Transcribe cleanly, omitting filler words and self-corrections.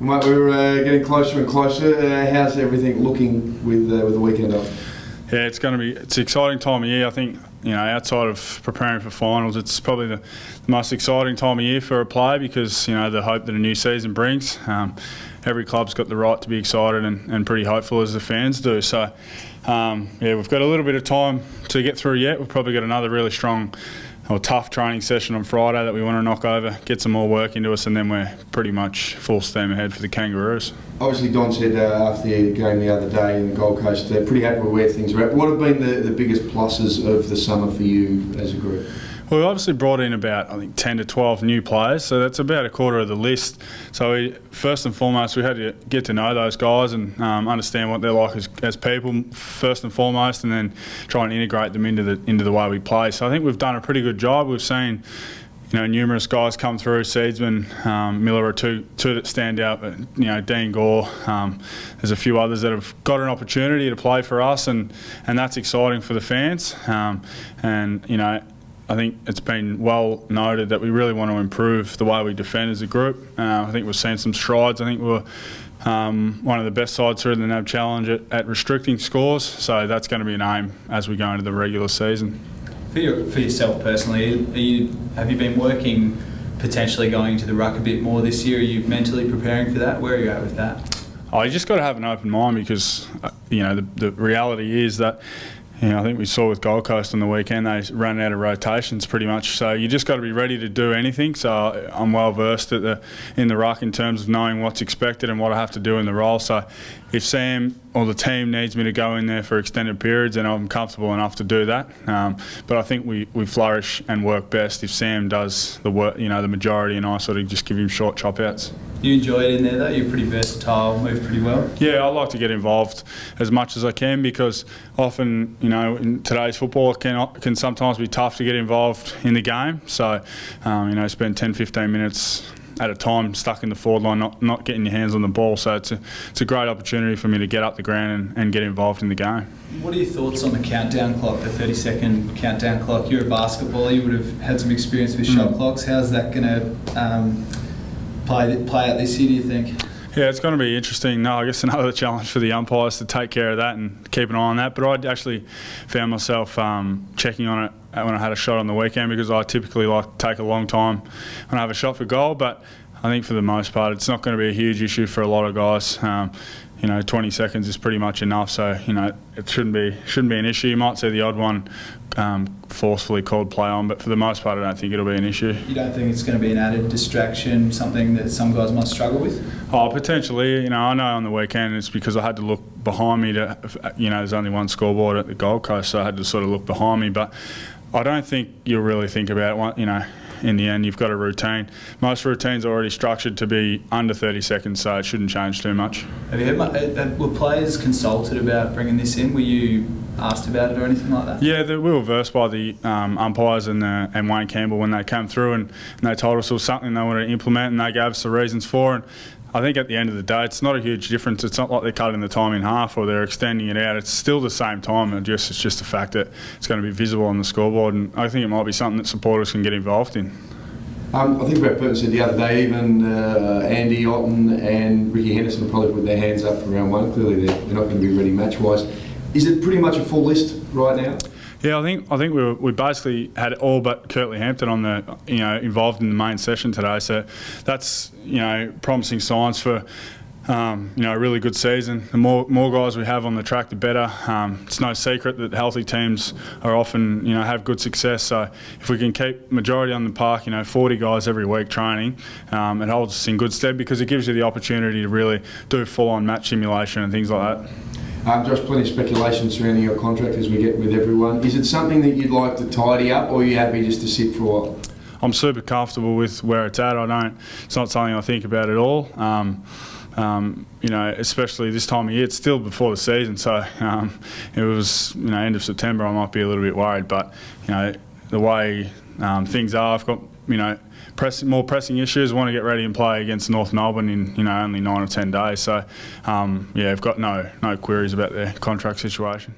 Mate, we're getting closer and closer. How's everything looking with the weekend off? Yeah, it's an exciting time of year. I think, outside of preparing for finals, it's probably the most exciting time of year for a player because, the hope that a new season brings. Every club's got the right to be excited and pretty hopeful, as the fans do. So, we've got a little bit of time to get through yet. We've probably got another really strong or tough training session on Friday that we want to knock over, get some more work into us, and then we're pretty much full steam ahead for the Kangaroos. Obviously, Don said after the game the other day in the Gold Coast, pretty happy with where things are at. What have been the biggest pluses of the summer for you as a group? Well, we obviously brought in about, 10 to 12 new players, so that's about a quarter of the list. So first and foremost, we had to get to know those guys and understand what they're like as people, first and foremost, and then try and integrate them into the way we play. So I think we've done a pretty good job. We've seen numerous guys come through. Seedsman, Miller are two that stand out. But, Dean Gore, there's a few others that have got an opportunity to play for us, and that's exciting for the fans. I think it's been well noted that we really want to improve the way we defend as a group. I think we've seen some strides. I think we're one of the best sides through the NAB Challenge at restricting scores, so that's going to be an aim as we go into the regular season. For yourself personally, have you been working potentially going into the ruck a bit more this year? Are you mentally preparing for that? Where are you at with that? You just got to have an open mind because the reality is that I think we saw with Gold Coast on the weekend, they ran out of rotations pretty much. So you just got to be ready to do anything. So I'm well versed in the ruck in terms of knowing what's expected and what I have to do in the role. So if Sam or the team needs me to go in there for extended periods, then I'm comfortable enough to do that. But I think we flourish and work best if Sam does the work, the majority, and I sort of just give him short chop outs. You enjoy it in there though? You're pretty versatile, move pretty well? Yeah, I like to get involved as much as I can because often, in today's football it can sometimes be tough to get involved in the game. So, spend 10, 15 minutes at a time stuck in the forward line, not getting your hands on the ball. So it's a great opportunity for me to get up the ground and get involved in the game. What are your thoughts on the countdown clock, the 30-second countdown clock? You're a basketballer, you would have had some experience with shot clocks. How's that going to play out this year, do you think? Yeah, it's going to be interesting. No, I guess another challenge for the umpires to take care of that and keep an eye on that. But I actually found myself checking on it when I had a shot on the weekend because I typically like to take a long time when I have a shot for goal. But I think for the most part, it's not going to be a huge issue for a lot of guys. 20 seconds is pretty much enough, so it shouldn't be an issue. You might see the odd one forcefully called play on, but for the most part, I don't think it'll be an issue. You don't think it's going to be an added distraction, something that some guys might struggle with? Oh, potentially. I know on the weekend it's because I had to look behind me to, there's only one scoreboard at the Gold Coast, so I had to sort of look behind me, but I don't think you'll really think about it. In the end, you've got a routine. Most routines are already structured to be under 30 seconds, so it shouldn't change too much. Have you heard, were players consulted about bringing this in? Were you asked about it or anything like that? Yeah, we were versed by the umpires and Wayne Campbell when they came through, and they told us it was something they wanted to implement, and they gave us the reasons for it. I think at the end of the day, it's not a huge difference. It's not like they're cutting the time in half or they're extending it out. It's still the same time. It's just the fact that it's going to be visible on the scoreboard, and I think it might be something that supporters can get involved in. I think Brett Burton said the other day, even Andy Otten and Ricky Henderson will probably put their hands up for round one. Clearly they're not going to be ready match-wise. Is it pretty much a full list right now? Yeah, I think we basically had all but Kirtley Hampton on the involved in the main session today. So that's promising signs for a really good season. The more guys we have on the track, the better. It's no secret that healthy teams are often have good success. So if we can keep majority on the park, 40 guys every week training, it holds us in good stead because it gives you the opportunity to really do full-on match simulation and things like that. Josh, plenty of speculation surrounding your contract as we get with everyone. Is it something that you'd like to tidy up, or are you happy just to sit for a while? I'm super comfortable with where it's at. It's not something I think about at all. Especially this time of year. It's still before the season, so it was end of September. I might be a little bit worried, but the way things are, I've got more pressing issues. I want to get ready and play against North Melbourne in only 9 or 10 days. So I've got no queries about their contract situation.